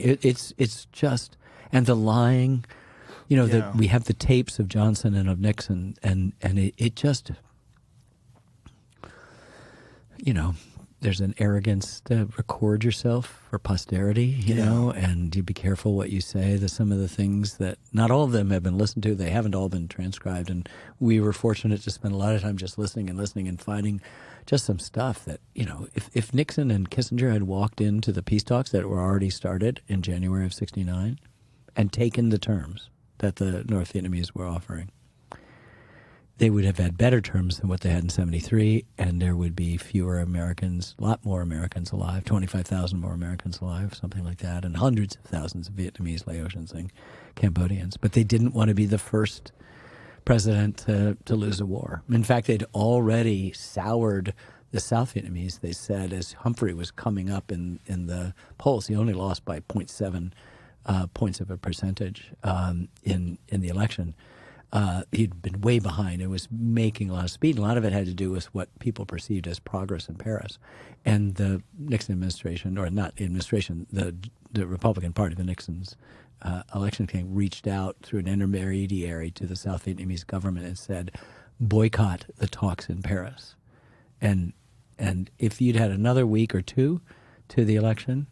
It's just, and the lying, you know, Yeah. that we have the tapes of Johnson and of Nixon, and it just, you know, there's an arrogance to record yourself for posterity, you know, and you be careful what you say. There's some of the things that not all of them have been listened to. They haven't all been transcribed. And we were fortunate to spend a lot of time just listening and finding just some stuff that, you know, if Nixon and Kissinger had walked into the peace talks that were already started in January of '69 and taken the terms that the North Vietnamese were offering, they would have had better terms than what they had in '73, and there would be fewer Americans, a lot more Americans alive, 25,000 more Americans alive, something like that, and hundreds of thousands of Vietnamese, Laotians, and Cambodians. But they didn't want to be the first president to lose a war. In fact, they'd already soured the South Vietnamese, they said, as Humphrey was coming up in the polls. He only lost by 0.7 points of a percentage in the election. He'd been way behind and was making a lot of speed. A lot of it had to do with what people perceived as progress in Paris. And the Nixon administration, or not the administration, the Republican Party, the Nixon's election campaign, reached out through an intermediary to the South Vietnamese government and said, boycott the talks in Paris. And if you'd had another week or two to the election,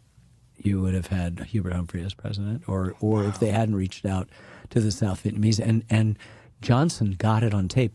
you would have had Hubert Humphrey as president, or if they hadn't reached out to the South Vietnamese. And Johnson got it on tape.